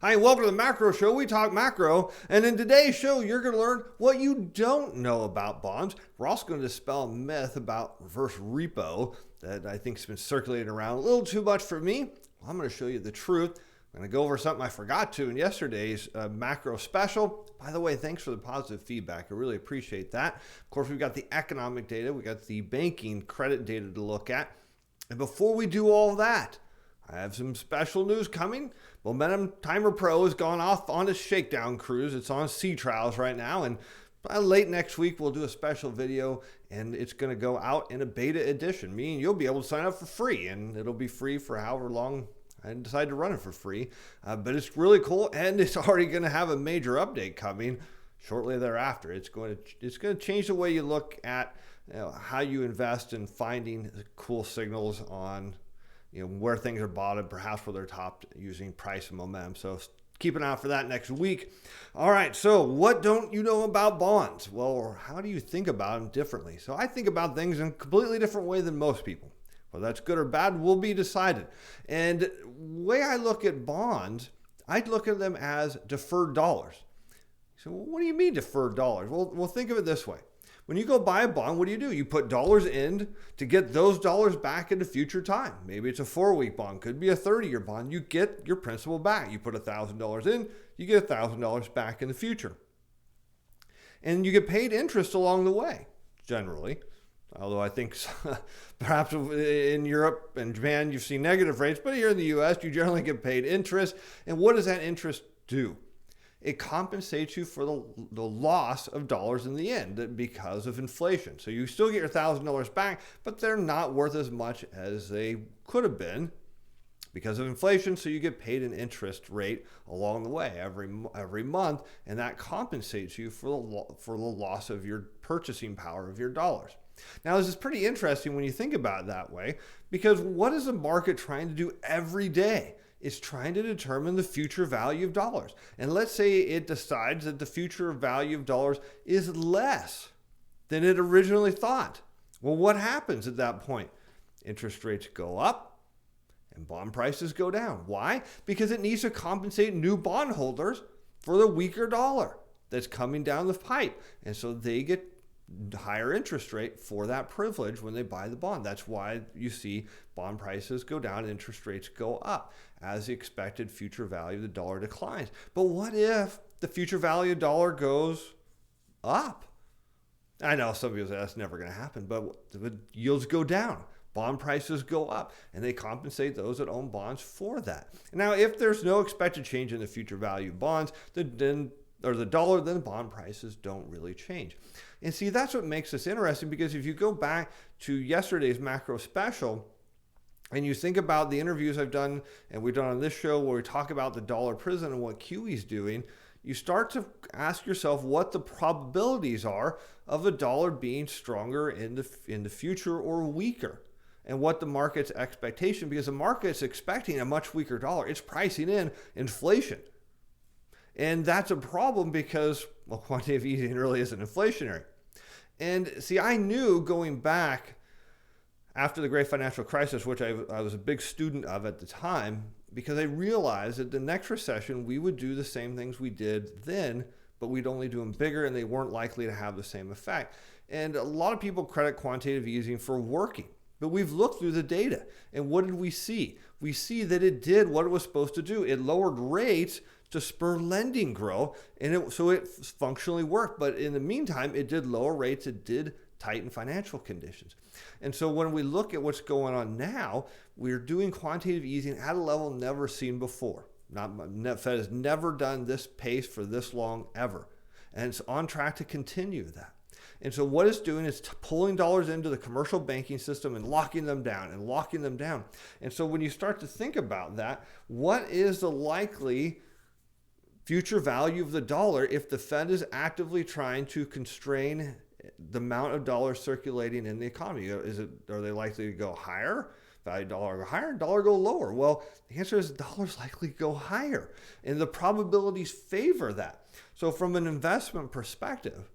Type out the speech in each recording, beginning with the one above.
Hi, and welcome to the Macro Show. We talk macro, and in today's show, you're going to learn what you don't know about bonds. We're also going to dispel a myth about reverse repo that I think has been circulating around a little too much for me. Well, I'm going to show you the truth. I'm going to go over something I forgot to in yesterday's macro special. By the way, thanks for the positive feedback. I really appreciate that. Of course, we've got the economic data. We got the banking credit data to look at. And before we do all that, I have some special news coming. Momentum Timer Pro has gone off on its shakedown cruise. It's on sea trials right now, and late next week we'll do a special video, and it's going to go out in a beta edition, meaning you'll be able to sign up for free, and it'll be free for however long I decide to run it for free. But it's really cool, and it's already going to have a major update coming shortly thereafter. It's going to change the way you look at how you invest in finding cool signals on where things are bottomed, perhaps where they're topped using price and momentum. So keep an eye out for that next week. All right, so what don't you know about bonds? Well, how do you think about them differently? So I think about things in a completely different way than most people. Whether that's good or bad will be decided. And the way I look at bonds, I look at them as deferred dollars. So what do you mean deferred dollars? Well, think of it this way. When you go buy a bond, what do? You put dollars in to get those dollars back into future time. Maybe it's a 4-week bond, could be a 30-year bond. You get your principal back. You put $1,000 in, you get $1,000 back in the future. And you get paid interest along the way, generally. Although I think perhaps in Europe and Japan, you've seen negative rates, but here in the US, you generally get paid interest. And what does that interest do? It compensates you for the loss of dollars in the end because of inflation. So you still get your $1,000 back, but they're not worth as much as they could have been because of inflation. So you get paid an interest rate along the way every month, and that compensates you for the loss of your purchasing power of your dollars. Now, this is pretty interesting when you think about it that way, because what is the market trying to do every day? It's trying to determine the future value of dollars. And let's say it decides that the future value of dollars is less than it originally thought. Well, what happens at that point? Interest rates go up and bond prices go down. Why? Because it needs to compensate new bondholders for the weaker dollar that's coming down the pipe. And so they get higher interest rate for that privilege when they buy the bond. That's why you see bond prices go down and interest rates go up as the expected future value of the dollar declines. But what if the future value of the dollar goes up? I know some people say that's never going to happen, but the yields go down, bond prices go up, and they compensate those that own bonds for that. Now, if there's no expected change in the future value of bonds, then the dollar, then bond prices don't really change. And see, that's what makes this interesting, because if you go back to yesterday's macro special and you think about the interviews I've done and we've done on this show where we talk about the dollar prison and what QE's doing, you start to ask yourself what the probabilities are of the dollar being stronger in the future or weaker, and what the market's expectation, because the market's expecting a much weaker dollar. It's pricing in inflation. And that's a problem because, well, quantitative easing really isn't inflationary. And see, I knew going back after the great financial crisis, which I was a big student of at the time, because I realized that the next recession, we would do the same things we did then, but we'd only do them bigger, and they weren't likely to have the same effect. And a lot of people credit quantitative easing for working. But we've looked through the data, and what did we see? We see that it did what it was supposed to do. It lowered rates to spur lending growth, and so it functionally worked. But in the meantime, it did lower rates, it did tighten financial conditions. And so when we look at what's going on now, we're doing quantitative easing at a level never seen before. Fed has never done this pace for this long ever, and it's on track to continue that. And so what it's doing is pulling dollars into the commercial banking system and locking them down and locking them down. And so when you start to think about that, what is the likely future value of the dollar if the Fed is actively trying to constrain the amount of dollars circulating in the economy? Are they likely to go higher? Value dollar go higher, dollar go lower? Well, the answer is dollars likely go higher, and the probabilities favor that. So from an investment perspective,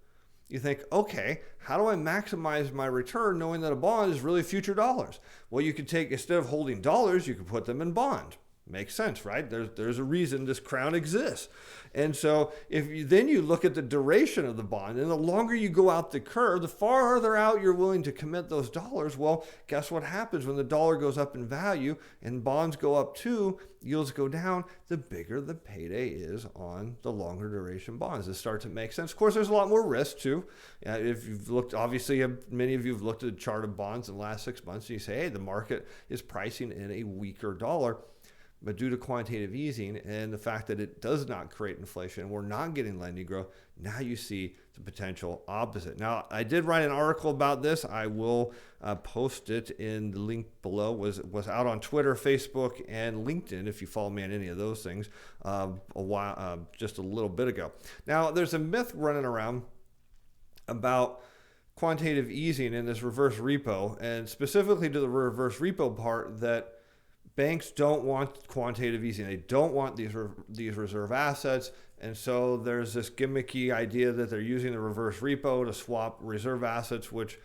you think, okay, how do I maximize my return knowing that a bond is really future dollars? Well, you could take, instead of holding dollars, you could put them in bond. Makes sense, right? There's a reason this crown exists. And so then you look at the duration of the bond, and the longer you go out the curve, the farther out you're willing to commit those dollars. Well, guess what happens when the dollar goes up in value and bonds go up too, yields go down, the bigger the payday is on the longer duration bonds. This starts to make sense. Of course, there's a lot more risk too. If you've looked, obviously, many of you have looked at a chart of bonds in the last 6 months, and you say, hey, the market is pricing in a weaker dollar. But due to quantitative easing and the fact that it does not create inflation, we're not getting lending growth, now you see the potential opposite. Now, I did write an article about this. I will post it in the link below. Was out on Twitter, Facebook, and LinkedIn, if you follow me on any of those things, just a little bit ago. Now, there's a myth running around about quantitative easing in this reverse repo, and specifically to the reverse repo part, that banks don't want quantitative easing. They don't want these reserve assets. And so there's this gimmicky idea that they're using the reverse repo to swap reserve assets, which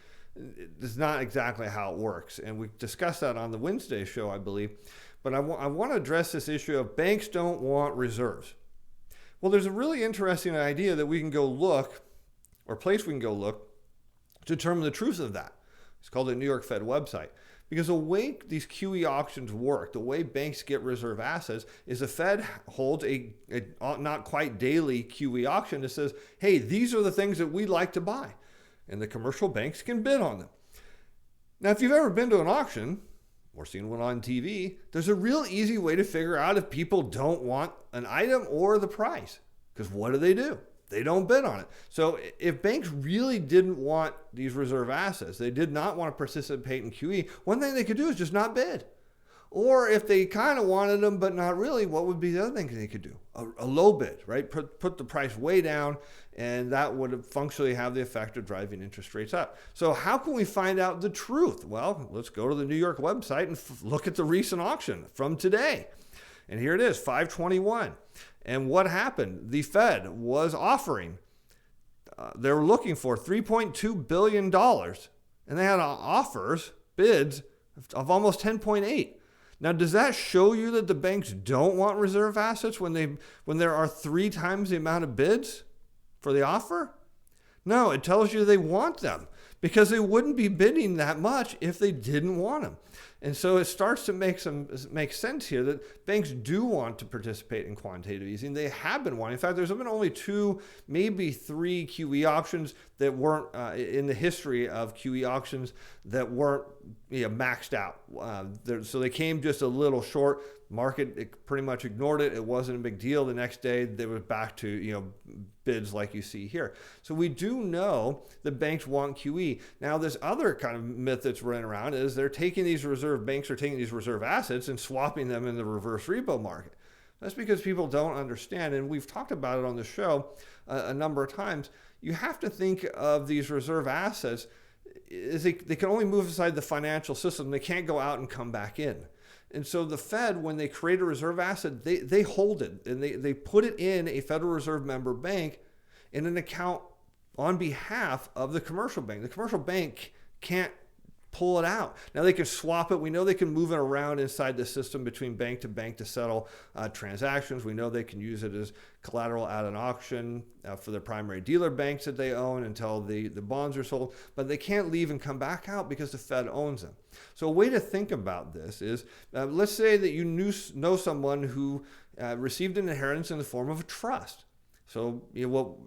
is not exactly how it works. And we discussed that on the Wednesday show, I believe. But I want to address this issue of banks don't want reserves. Well, there's a really interesting idea that we can go look, or place we can go look, to determine the truth of that. It's called the New York Fed website. Because the way these QE auctions work, the way banks get reserve assets, is the Fed holds a not quite daily QE auction that says, hey, these are the things that we'd like to buy. And the commercial banks can bid on them. Now, if you've ever been to an auction or seen one on TV, there's a real easy way to figure out if people don't want an item or the price. Because what do? They don't bid on it. So if banks really didn't want these reserve assets, they did not want to participate in QE, one thing they could do is just not bid. Or if they kind of wanted them, but not really, what would be the other thing they could do? A low bid, right? Put the price way down, and that would functionally have the effect of driving interest rates up. So how can we find out the truth? Well, let's go to the New York website and look at the recent auction from today. And here it is, 521. And what happened? The Fed was offering, they were looking for $3.2 billion, and they had bids of almost 10.8. Now, does that show you that the banks don't want reserve assets when there are 3 times the amount of bids for the offer? No, it tells you they want them, because they wouldn't be bidding that much if they didn't want them. And so it starts to make sense here that banks do want to participate in quantitative easing. They have been wanting. In fact, there's been only 2, maybe 3 QE auctions that weren't in the history of QE auctions that weren't maxed out. So they came just a little short. Market pretty much ignored it. It wasn't a big deal. The next day they were back to bids like you see here. So we do know that banks want QE. Now, this other kind of myth that's running around is banks are taking these reserve assets and swapping them in the reverse repo market. That's because people don't understand, and we've talked about it on the show a number of times. You have to think of these reserve assets as they can only move inside the financial system. They can't go out and come back in. And so the Fed, when they create a reserve asset, they hold it, and they put it in a Federal Reserve member bank in an account on behalf of the commercial bank. The commercial bank can't pull it out. Now, they can swap it. We know they can move it around inside the system between bank to settle transactions. We know they can use it as collateral at an auction for the primary dealer banks that they own until the bonds are sold. But they can't leave and come back out because the Fed owns them. So a way to think about this is, let's say that you know someone who received an inheritance in the form of a trust. So,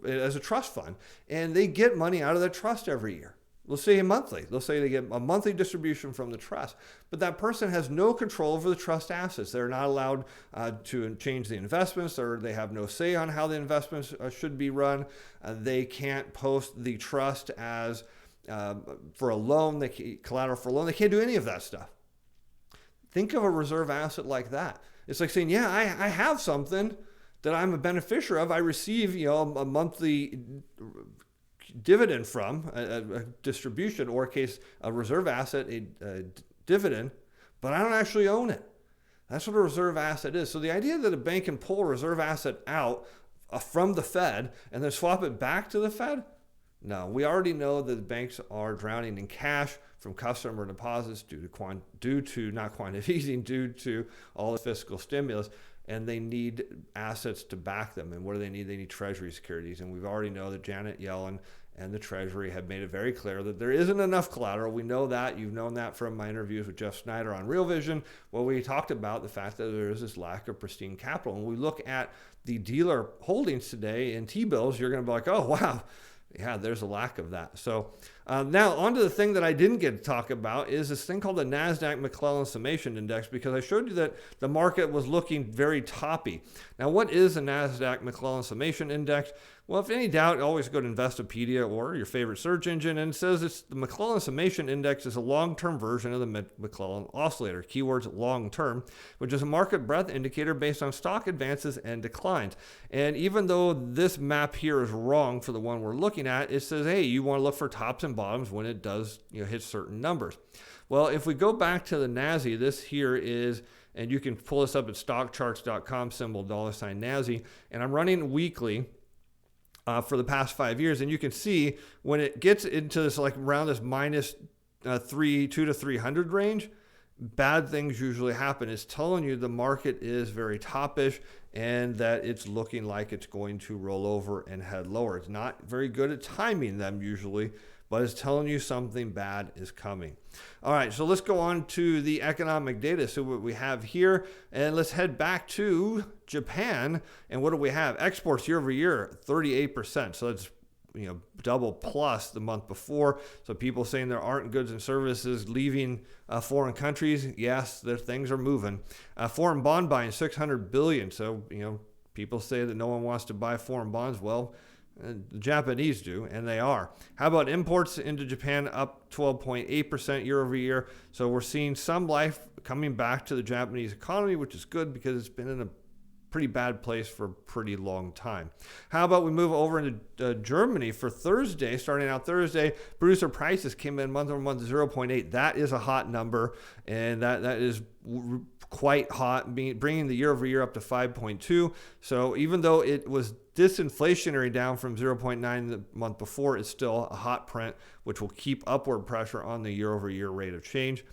as a trust fund, and they get money out of that trust every year. Let's say monthly. Let's say they get a monthly distribution from the trust, but that person has no control over the trust assets. They're not allowed to change the investments, or they have no say on how the investments should be run. They can't post the trust as for a loan, collateral for a loan. They can't do any of that stuff. Think of a reserve asset like that. It's like saying, yeah, I have something that I'm a beneficiary of. I receive, a monthly dividend from a distribution, or in case a reserve asset, a dividend, but I don't actually own it. That's what a reserve asset is. So the idea that a bank can pull a reserve asset out from the Fed and then swap it back to the Fed, no, we already know that the banks are drowning in cash from customer deposits due to not quantitative easing, due to all the fiscal stimulus. And they need assets to back them. And what do they need? They need Treasury securities. And we've already know that Janet Yellen and the Treasury have made it very clear that there isn't enough collateral. We know that. You've known that from my interviews with Jeff Snyder on Real Vision, where we talked about the fact that there is this lack of pristine capital. And when we look at the dealer holdings today in T-bills, you're going to be like, oh, wow. Yeah, there's a lack of that. So now on to the thing that I didn't get to talk about is this thing called the Nasdaq McClellan Summation Index, because I showed you that the market was looking very toppy. Now, what is the Nasdaq McClellan Summation Index? Well, if any doubt, always go to Investopedia or your favorite search engine, and it says it's the McClellan Summation Index is a long-term version of the McClellan Oscillator, keywords long-term, which is a market breadth indicator based on stock advances and declines. And even though this map here is wrong for the one we're looking at, it says, hey, you want to look for tops and bottoms when it does hit certain numbers. Well, if we go back to the NASI, this here is, and you can pull this up at stockcharts.com, symbol $NASI, and I'm running weekly for the past 5 years, and you can see when it gets into this like around this minus 2 to 300 range, bad things usually happen. It's telling you the market is very toppish and that it's looking like it's going to roll over and head lower. It's not very good at timing them usually, but it's telling you something bad is coming. All right, so let's go on to the economic data. So what we have here, and let's head back to Japan. And what do we have? Exports year over year, 38%. So that's double plus the month before. So people saying there aren't goods and services leaving foreign countries. Yes, their things are moving. Foreign bond buying, 600 billion. So people say that no one wants to buy foreign bonds. Well, the Japanese do, and they are. How about imports into Japan, up 12.8% year over year? So we're seeing some life coming back to the Japanese economy, which is good because it's been in a pretty bad place for a pretty long time. How about we move over into Germany for Thursday? Starting out Thursday, producer prices came in month over month 0.8. That is a hot number, and that is quite hot, bringing the year over year up to 5.2. So even though it was disinflationary down from 0.9 the month before, it's still a hot print, which will keep upward pressure on the year over year rate of change.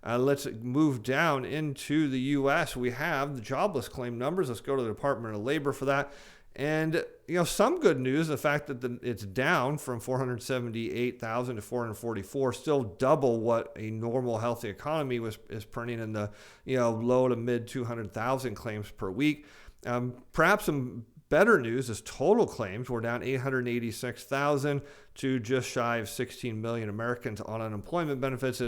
Let's move down into the U.S. We have the jobless claim numbers. Let's go to the Department of Labor for that. And, some good news, the fact that it's down from 478,000 to 444, still double what a normal healthy economy is printing in the, low to mid 200,000 claims per week. Perhaps some better news is total claims were down 886,000 to just shy of 16 million Americans on unemployment benefits.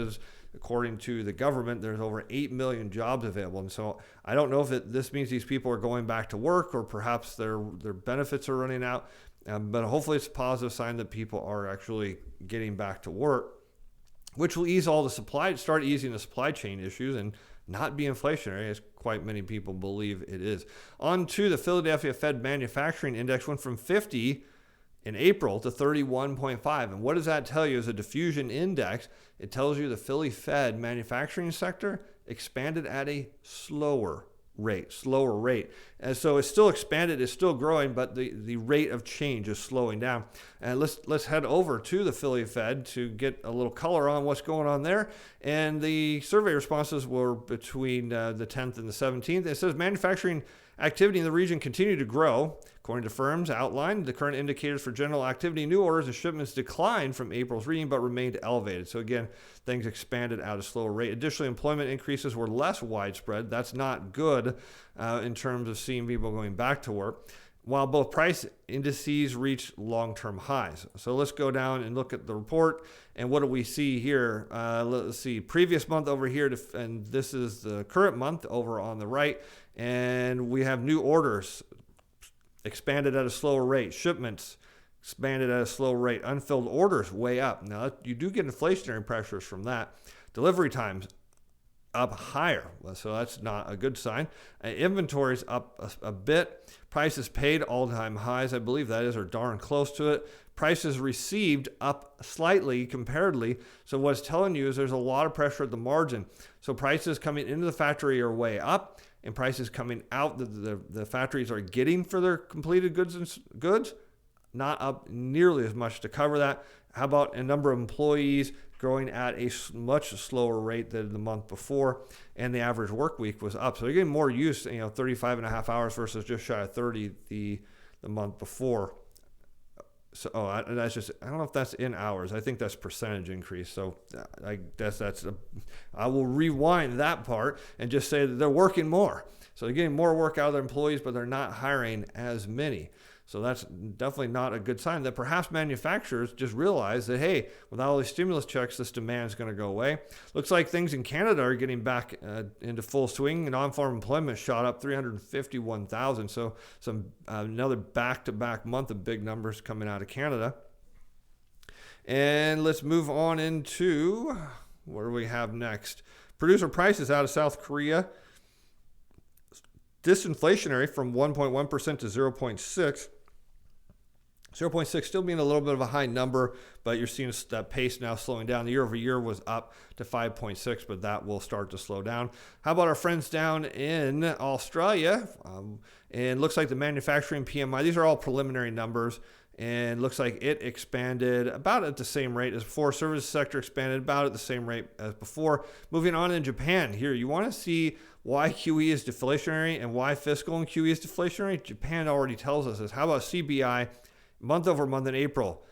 According to the government, there's over 8 million jobs available. And so I don't know if this means these people are going back to work or perhaps their benefits are running out. But hopefully it's a positive sign that people are actually getting back to work, which will start easing the supply chain issues and not be inflationary, as quite many people believe it is. On to the Philadelphia Fed Manufacturing Index, went from 50 in April to 31.5. And what does that tell you? As a diffusion index, it tells you the Philly Fed manufacturing sector expanded at a slower rate. And so it's still expanded, it's still growing, but the rate of change is slowing down. And let's head over to the Philly Fed to get a little color on what's going on there. And the survey responses were between the 10th and the 17th. It says manufacturing activity in the region continued to grow. According to firms outlined, the current indicators for general activity, new orders and shipments declined from April's reading, but remained elevated. So again, things expanded at a slower rate. Additionally, employment increases were less widespread. That's not good in terms of seeing people going back to work, while both price indices reached long-term highs. So let's go down and look at the report. And what do we see here? Let's see, previous month over here, and this is the current month over on the right. And we have new orders expanded at a slower rate. Shipments expanded at a slow rate. Unfilled orders way up. Now, you do get inflationary pressures from that. Delivery times up higher. So that's not a good sign. Inventories up a bit. Prices paid all-time highs, I believe that is, or darn close to it. Prices received up slightly comparatively. So what it's telling you is there's a lot of pressure at the margin. So prices coming into the factory are way up, and prices coming out that the factories are getting for their completed goods, not up nearly as much to cover that. How about a number of employees growing at a much slower rate than the month before, and the average work week was up. So you're getting more use, 35 and a half hours versus just shy of 30 the month before. So that's just, I don't know if that's in hours. I think that's percentage increase. So I guess I will rewind that part and just say that they're working more. So they're getting more work out of their employees, but they're not hiring as many. So that's definitely not a good sign that perhaps manufacturers just realize that, hey, with all these stimulus checks, this demand is going to go away. Looks like things in Canada are getting back into full swing. Non-farm employment shot up 351,000. So another back-to-back month of big numbers coming out of Canada. And let's move on into what do we have next? Producer prices out of South Korea. Disinflationary from 1.1% to 0.6. 0.6 still being a little bit of a high number, but you're seeing that pace now slowing down. The year over year was up to 5.6, but that will start to slow down. How about our friends down in Australia? And looks like the manufacturing PMI, these are all preliminary numbers, and looks like it expanded about at the same rate as before. Services sector expanded about at the same rate as before. Moving on in Japan here, you want to see why QE is deflationary and why fiscal and QE is deflationary? Japan already tells us this. How about CBI? Month over month in April,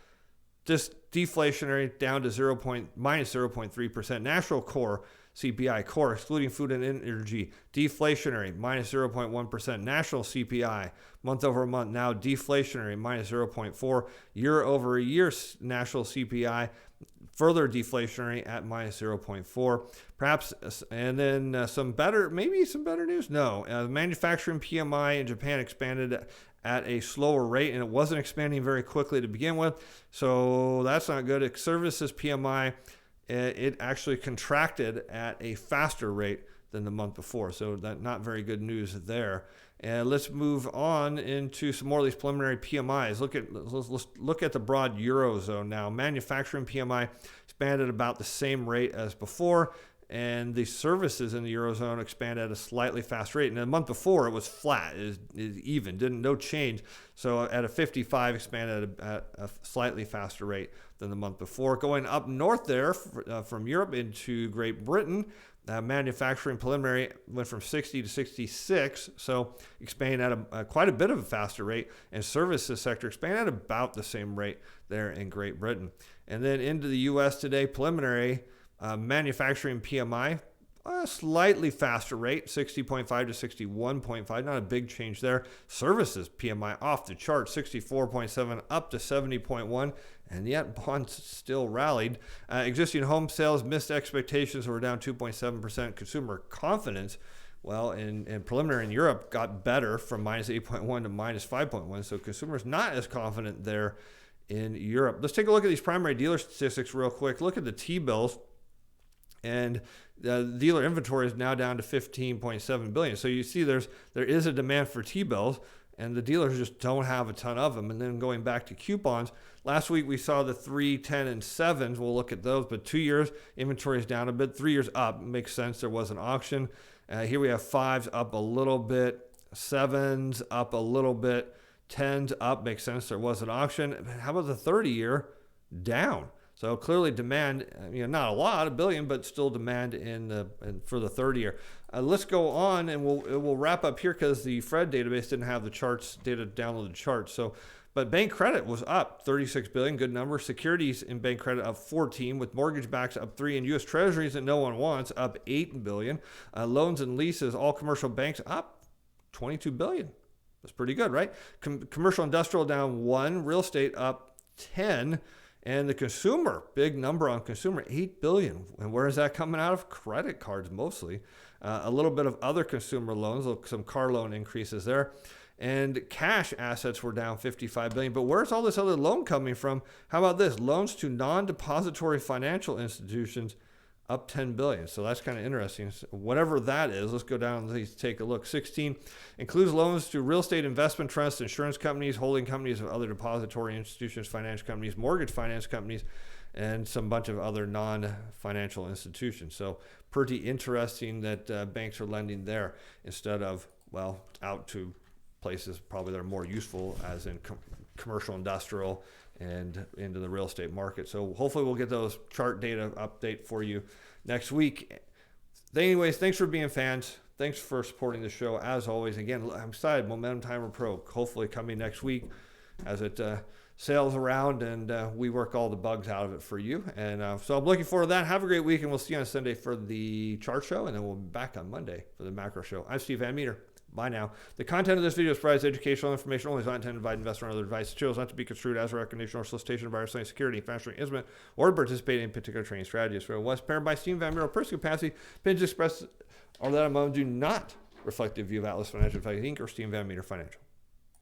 just deflationary down to minus 0.3%. National core CPI, core excluding food and energy, deflationary, minus 0.1%. National CPI, month over month, now deflationary, minus 0.4. Year over year, national CPI, further deflationary at minus 0.4. Perhaps, and then maybe some better news. No, manufacturing PMI in Japan expanded at a slower rate, and it wasn't expanding very quickly to begin with, so that's not good. Services PMI, it actually contracted at a faster rate than the month before, so that not very good news there. And let's move on into some more of these preliminary PMIs. Let's look at the broad Eurozone now. Manufacturing PMI expanded about the same rate as before, and the services in the Eurozone expanded at a slightly faster rate. And the month before, it was flat, it even, no change. So at a 55, expanded at a slightly faster rate than the month before. Going up north there from Europe into Great Britain, manufacturing preliminary went from 60 to 66, so expanding at quite a bit of a faster rate, and services sector expanded at about the same rate there in Great Britain. And then into the U.S. today, preliminary manufacturing PMI, a slightly faster rate, 60.5 to 61.5, not a big change there. Services PMI off the chart, 64.7 up to 70.1, and yet bonds still rallied. Existing home sales missed expectations, were down 2.7%. Consumer confidence, well, in preliminary in Europe, got better from minus 8.1 to minus 5.1, so consumers not as confident there in Europe. Let's take a look at these primary dealer statistics real quick. Look at the T-bills. And the dealer inventory is now down to 15.7 billion. So you see there is a demand for T-bills, and the dealers just don't have a ton of them. And then going back to coupons, last week we saw the 3, 10, and 7s. We'll look at those, but 2 years inventory is down a bit. 3 years up, makes sense. There was an auction. Here we have 5s up a little bit, 7s up a little bit, 10s up, makes sense. There was an auction. How about the 30-year down? So clearly demand, not a lot, a billion, but still demand for the 30-year. Let's go on, and we'll wrap up here because the Fred database didn't have the charts, data downloaded charts. But bank credit was up 36 billion, good number. Securities in bank credit up 14, with mortgage backs up 3, and U.S. Treasuries that no one wants up 8 billion. Loans and leases, all commercial banks up 22 billion. That's pretty good, right? Commercial industrial down 1, real estate up 10. And the consumer, big number on consumer, 8 billion. And where is that coming out of? Credit cards mostly. A little bit of other consumer loans, some car loan increases there. And cash assets were down 55 billion. But where's all this other loan coming from? How about this? Loans to non-depository financial institutions up 10 billion. So that's kind of interesting. So whatever that is, let's go down and take a look. 16 includes loans to real estate investment trusts, insurance companies, holding companies of other depository institutions, financial companies, mortgage finance companies, and some bunch of other non-financial institutions. So pretty interesting that banks are lending there instead of, out to places probably that are more useful, as in commercial, industrial, and into the real estate market. So hopefully we'll get those chart data update for you next week. Anyways, thanks for being fans. Thanks for supporting the show. As always, again, I'm excited. Momentum Timer Pro, hopefully coming next week as it sails around and we work all the bugs out of it for you. And so I'm looking forward to that. Have a great week, and we'll see you on Sunday for the chart show, and then we'll be back on Monday for the macro show. I'm Steve Van Metre. Bye now. The content of this video provides educational information only. Is not intended to provide investor or other advice. It chose not to be construed as a recognition or solicitation of buyer selling security, financial instrument, or participate in particular trading strategies. For was paired by Steven Van Metre, personal capacity, opinions expressed or that amount do not reflect the view of Atlas Financial Advisors Inc. or Steven Van Metre Financial.